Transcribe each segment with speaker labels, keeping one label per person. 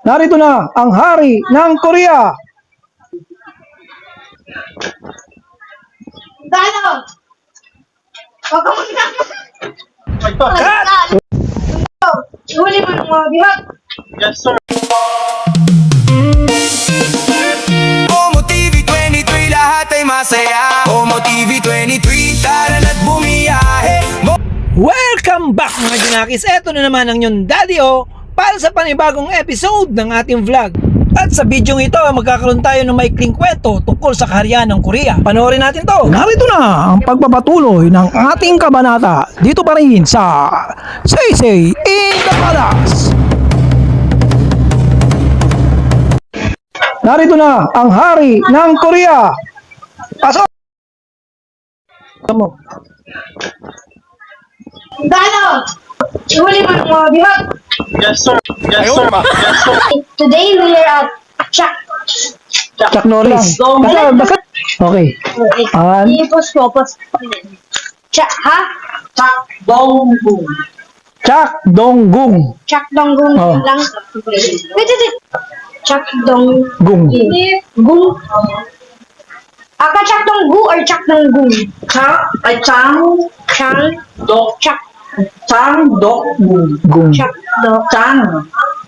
Speaker 1: Narito na ang hari ng Korea.
Speaker 2: Dano! Wag ka muna!
Speaker 1: Cut!
Speaker 2: Ihuli mo ng mga bihag!
Speaker 3: Yes, sir.
Speaker 4: Omo TV 23, lahat ay masaya. Omo TV 23, tara na't bumiyahe.
Speaker 1: Welcome back mga Junakis. Eto na naman ang inyong Daddy O para sa panibagong episode ng ating vlog. At sa video ito, magkakaroon tayo ng maikling kwento tungkol sa kaharian ng Korea. Panoorin natin to. Narito na ang pagpapatuloy ng ating kabanata dito pa rin sa Say in the Palace. Narito na ang hari ng Korea. Pasok! Tamo.
Speaker 2: Dano! Ihuli mo ng mga bihag!
Speaker 3: Yes, sir. Yes, sir. Yes, sir.
Speaker 2: Today we are at Chuck.
Speaker 1: Chuck Norris. Basta. Okay.
Speaker 2: Ipos ko, pos. Chuck, ha?
Speaker 3: Chuck Donggung.
Speaker 1: Chuck Donggung.
Speaker 2: Chuck Donggung
Speaker 1: Oh.
Speaker 2: lang. Wait. Chuck Donggung.
Speaker 1: Gung.
Speaker 2: Aka Chuck Donggu or Chuck Donggung?
Speaker 3: Chuck ay Chang
Speaker 2: Chang?
Speaker 3: Dok
Speaker 2: Chuck.
Speaker 3: Chang Donggung.
Speaker 1: Gung.
Speaker 2: Chuck Do.
Speaker 3: Chang.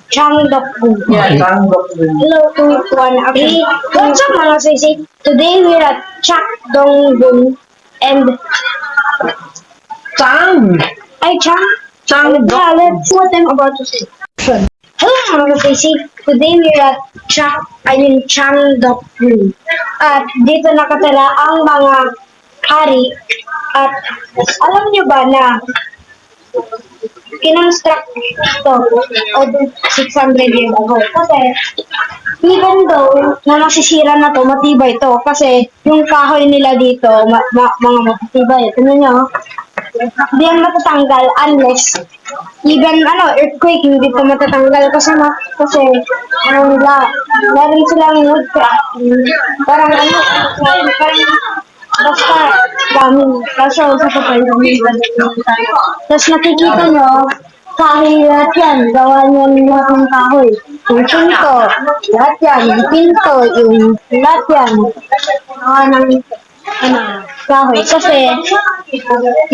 Speaker 2: Chang Donggung.
Speaker 3: Yeah, Chang Donggung.
Speaker 2: Hello, 2-1. Okay. What's up, mga sisi? Today we're at Chuck Donggung and
Speaker 3: Chang.
Speaker 2: ay Chang.
Speaker 3: Chang
Speaker 2: Yeah, let's see what I'm about to say. Hello, mga sisi. Today we're at Chang Donggung. At dito nakatira ang mga hari. At alam niyo ba na kinonstruct to of 600 years ago. Kasi, even though na nasisira na to, matibay to. Kasi, yung kahoy nila dito, mga matibay. Tignan nyo, hindi yan matatanggal unless, even, earthquake, hindi to matatanggal. Kasi, meron silang woodcraft. Parang, basta, dami. Kaso, sa papel, tapos nakikita nyo, kahoy lahat yan. Gawa niyan lahat ng kahoy. Yung pinto, lahat yan. Yung pinto, yung lahat yan. Gawa ng kahoy. Kasi,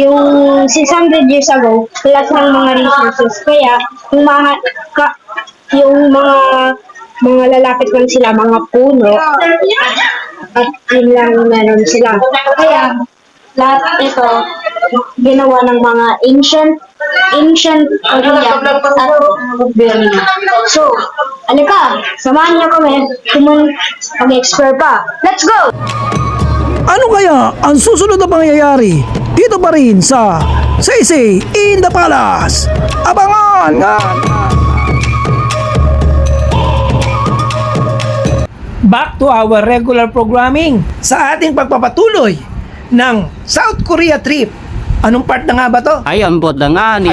Speaker 2: yung 600 years ago, wala silang mga resources. Kaya, yung mga lalapit lang sila, mga puno, at yun lang meron sila. Kaya, lahat ito, ginawa ng mga ancient Korea at Burma. So, alika, samahan niyo kami mag-explore pa. Let's go!
Speaker 1: Ano kaya ang susunod na pangyayari dito pa rin sa Say in the Palace? Abangan nga! Back to our regular programming sa ating pagpapatuloy ng South Korea trip. Anong part na nga ba to?
Speaker 5: Ay, ambot na nga ni.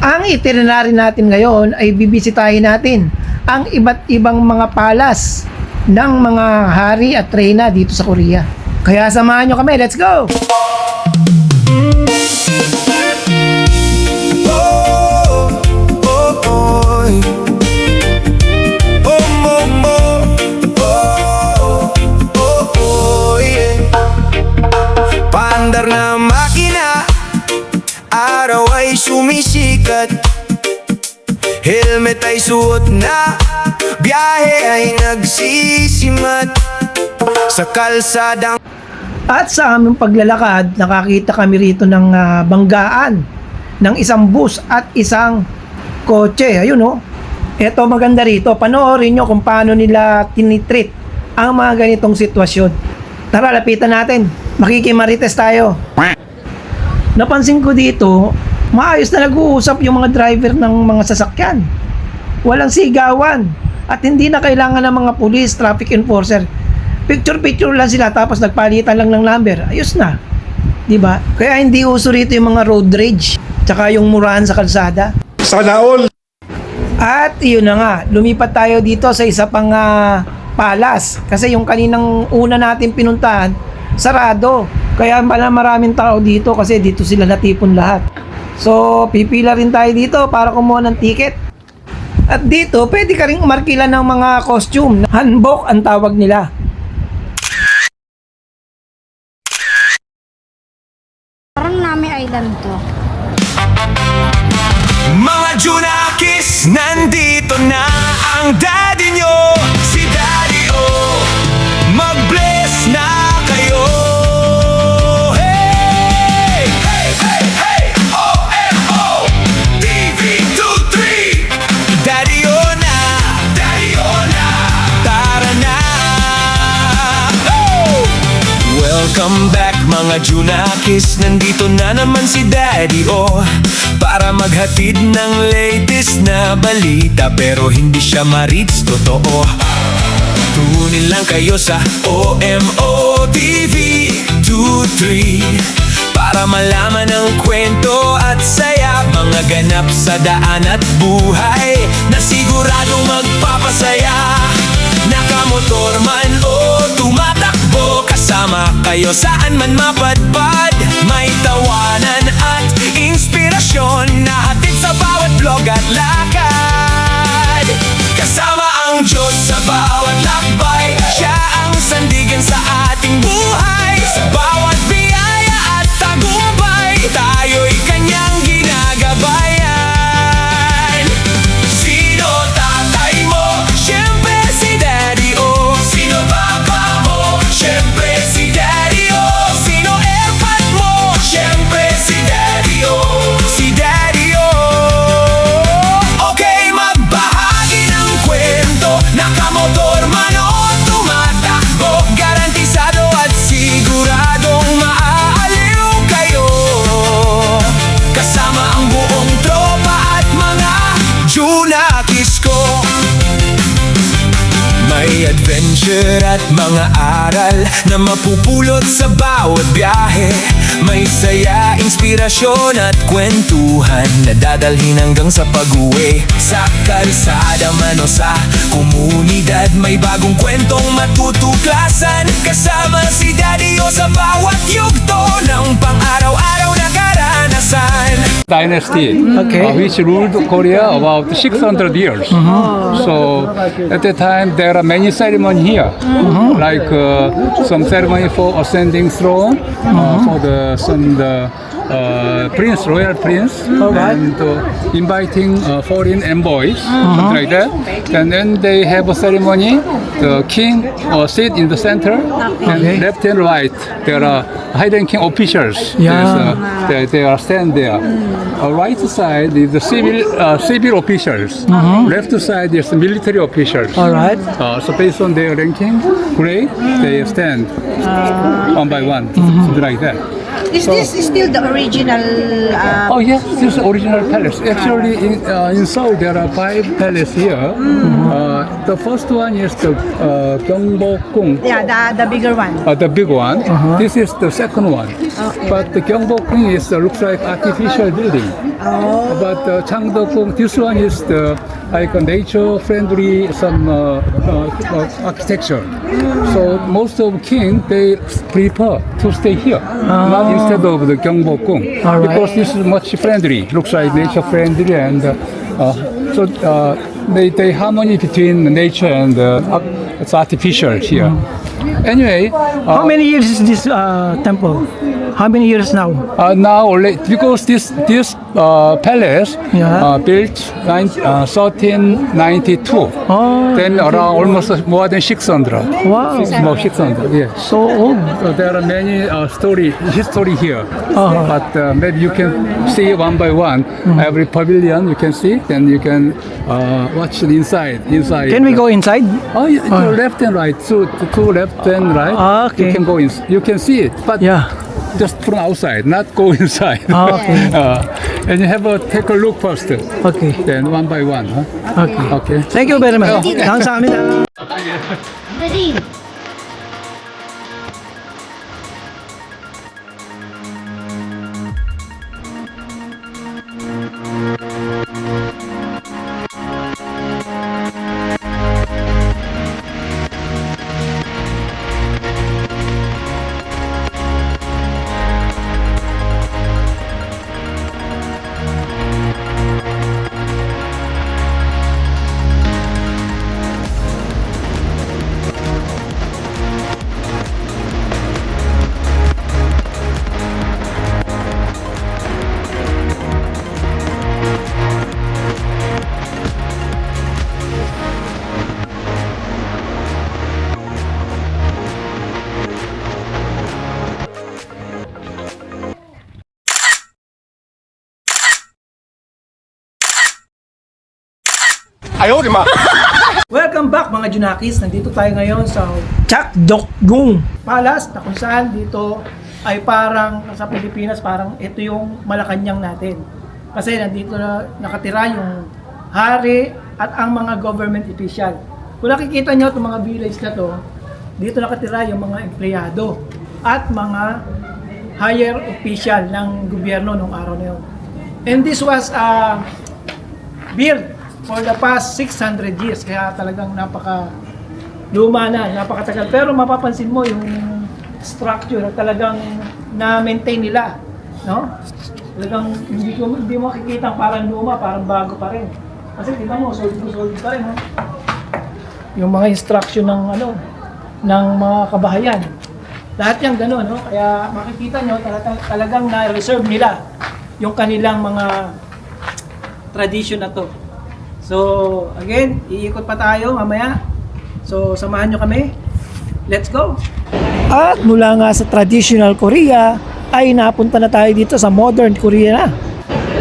Speaker 1: Ang itinerary natin ngayon ay bibisitahin natin ang iba't ibang mga palas ng mga hari at reyna dito sa Korea. Kaya samahan nyo kami, let's go!
Speaker 4: Paandar na makina, araw ay sumisikat. Helmet ay suot na, biyahe ay nagsisimat. Sa kalsadang
Speaker 1: At sa aming paglalakad, nakakita kami rito ng banggaan ng isang bus at isang kotse. Ayun o. Ito maganda rito. Panoorin nyo kung paano nila tinitreat ang mga ganitong sitwasyon. Tara, lapitan natin. Makikimarites tayo. Napansin ko dito, maayos na nag-uusap yung mga driver ng mga sasakyan. Walang sigawan. At hindi na kailangan ng mga police, traffic enforcer. Picture-picture lang sila tapos nagpalitan lang ng number. Ayos na. 'Di ba? Kaya hindi uso rito yung mga road rage, tsaka yung murahan sa kalsada.
Speaker 3: Sana all.
Speaker 1: At yun na nga, lumipat tayo dito sa isa pang palas. Kasi yung kaninang una natin pinuntahan, sarado. Kaya maraming tao dito kasi dito sila natipon lahat. So, pipila rin tayo dito para kumuha ng ticket. At dito, pwede ka rin umarkila ng mga costume. Hanbok ang tawag nila.
Speaker 2: Parang Nami Island to.
Speaker 4: Mga Junakis, nandito na ang daddy nyo, si Daddy O. Mag-bless na kayo. Hey! Hey! Hey! Hey! OMO! TV23! Daddy O na! Daddy O na! Tara na! Oh! Welcome back mga Junakis, nandito na naman si Daddy O para maghatid ng latest na balita, pero hindi siya ma-reach, totoo. Tunin lang kayo sa OMO TV 23 para malaman ang kwento at saya, mga ganap sa daan at buhay na siguradong magpapasaya. Nakamotor man o tumatakbo, kasama kayo saan man mapadpad. May tawanan at inspirasyon na hatid sa bawat vlog at lakad. Kasama ang Diyos sa bawat lakbay, siya ang sandigan sa ating buhay. Sa bawat biyaya at tagumpay, tayo'y kanyang ginagabayan. Sino tatay mo? Siyempre si Daddy O. Sino papa mo? Siyempre si Daddy O. Sino airpad mo? Siyempre si Daddy O. Si Daddy O. Okay, magbahagi ng kwento. Nakamotor man o tumatakbo, garantisado at siguradong maaaliw kayo. Kasama ang buong tropa at mga Junakis ko. May adventure at mga aral na mapupulot sa bawat biyahe. May saya, inspirasyon at kwentuhan na dadalhin hanggang sa pag-uwi. Sa kalsada man o sa komunidad, may bagong kwentong matutuklasan. Kasama si Daddy O sa bawat yugto ng pang-araw-araw na karanasan.
Speaker 5: Dynasty, which ruled Korea about 600 years. So at the time there are many ceremonies here, like some ceremony for ascending throne, for the prince, royal prince, and inviting foreign envoys, something like that. And then they have a ceremony. The king sit in the center, and left and right there are high-ranking officials. They are stand there. Right side is the civil officials. Left side is the military officials.
Speaker 1: All right.
Speaker 5: So based on their ranking, grade, they stand one by one, something like that.
Speaker 6: Is this still the original?
Speaker 5: Oh yes, this is the original palace. Actually, in Seoul there are 5 palaces here. The first one is the Gyeongbokgung.
Speaker 6: Yeah, the bigger one.
Speaker 5: The big one. This is the second one. But the Gyeongbokgung looks like artificial building. But Changdeokgung, this one is the like a nature-friendly some architecture. So most of king they prefer to stay here, not instead of the Gyeongbokgung, because this is much friendly. Looks like nature-friendly, and so they harmony between nature and it's artificial here. Anyway,
Speaker 1: How many years is this temple? How many years now?
Speaker 5: now because this palace built 1392. Then around almost more than 600.
Speaker 1: Wow.
Speaker 5: More 600. Yes.
Speaker 1: So old.
Speaker 5: So there are many history here. But maybe you can see one by one. Every pavilion you can see. Then you can watch the inside.
Speaker 1: Can we go inside?
Speaker 5: Oh, left and right. Two left and right.
Speaker 1: Okay.
Speaker 5: You can go in. You can see it. But
Speaker 1: Yeah.
Speaker 5: just from outside, not go inside.
Speaker 1: Okay.
Speaker 5: And you have take a look first.
Speaker 1: Okay.
Speaker 5: Then one by one. Huh?
Speaker 1: Okay.
Speaker 5: Okay.
Speaker 1: Thank you very much. Ang sa amin. Welcome back mga Junakis. Nandito tayo ngayon sa Chakdokgung Palace na kung saan dito ay parang sa Pilipinas parang ito yung Malacanang natin. Kasi nandito na nakatira yung hari at ang mga government official. Kung nakikita nyo itong mga village na to, dito nakatira yung mga empleyado at mga higher official ng gobyerno nung araw na yun. And this was built for the past 600 years. Kaya talagang napaka luma na, napakatagal. Pero mapapansin mo yung structure na talagang na-maintain nila, no? Talagang hindi mo makikita parang luma, parang bago pa rin. Kasi tingnan mo, solid pa rin, no? Yung mga instruction ng ng mga kabahayan. Lahat yan gano'n, no? Kaya makikita nyo, talagang na-reserve nila yung kanilang mga tradition na to. So, again, iikot pa tayo mamaya. So, samahan nyo kami. Let's go! At mula nga sa traditional Korea, ay napunta na tayo dito sa modern Korea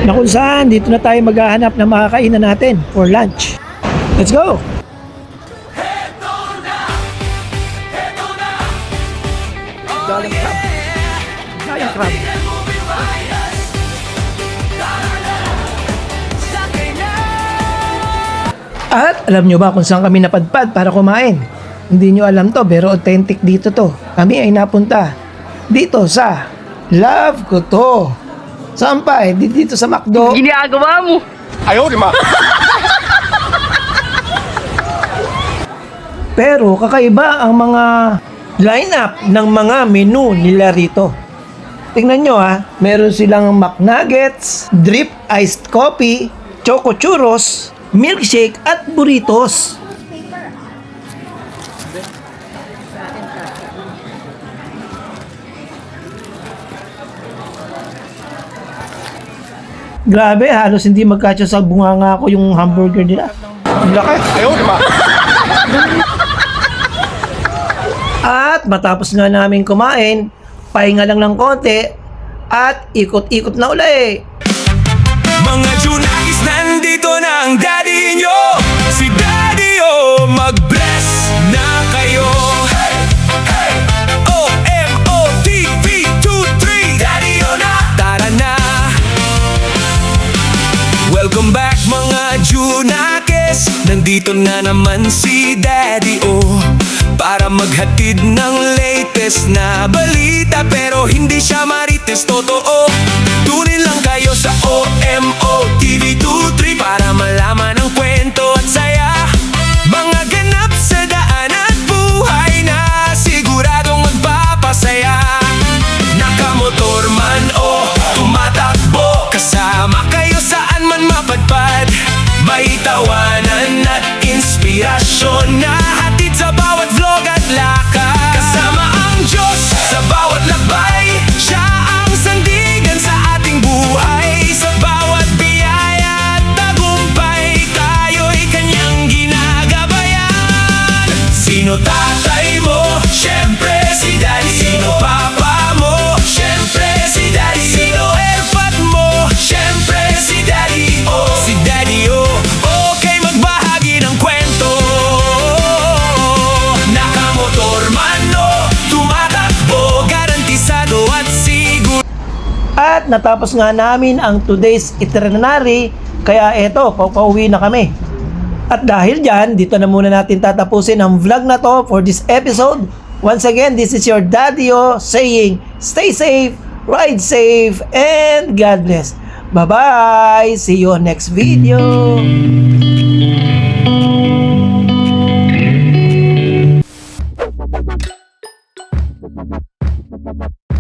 Speaker 1: na kung saan dito na tayo maghahanap ng makakainan natin for lunch. Let's go! Dalang crab. Dalang crab. At alam nyo ba kung saan kami napadpad para kumain? Hindi nyo alam to, pero authentic dito to. Kami ay napunta dito sa Love Ko To. Saan pa eh? Dito sa McDo.
Speaker 7: Ginagawa mo.
Speaker 1: Pero kakaiba ang mga lineup ng mga menu nila rito. Tingnan nyo meron silang McNuggets, drip iced coffee, choco churros, milkshake at burritos. Grabe, halos hindi magkasya sa bunganga ko yung hamburger nila. Ang laki. At matapos nga namin kumain, pahinga lang ng konti at ikot-ikot na uli.
Speaker 4: Mga Junakis, nandito na ang daddy nyo. Si Daddy O, mag-bless na kayo. OMOTV23 Daddy O na, tara na. Welcome back mga Junakis. Nandito na naman si Daddy O para maghatid ng latest na balita. Pero hindi siya marites, totoo. Tunin lang kayo sa OMOTV23 para malaman ang kwento at saya. Mga ganap sa daan at buhay na siguradong magpapasaya. Nakamotor man o tumatakbo, kasama kayo saan man mapadpad. May tawanan at inspirasyon na hatid sa bawat vlog at lakad. Kasama ang Diyos sa bawat lakbay, siya ang sandigan sa ating buhay. Sa bawat biyaya at tagumpay, tayo'y kanyang ginagabayan. Sino tatay mo? Siyempre si Daddy. Sino papa mo? Siyempre si Daddy. Sino erpat mo? Siyempre si Daddy O. Si Daddy O, okay magbahagi ng kwento. Nakamotor man o tumatakbo, garantisado at siguro.
Speaker 1: At natapos nga namin ang today's itinerary, kaya eto, pauwi na kami. At dahil dyan, dito na muna natin tatapusin ang vlog na to for this episode. Once again, this is your Daddy O saying, stay safe, ride safe, and God bless. Bye-bye! See you on next video!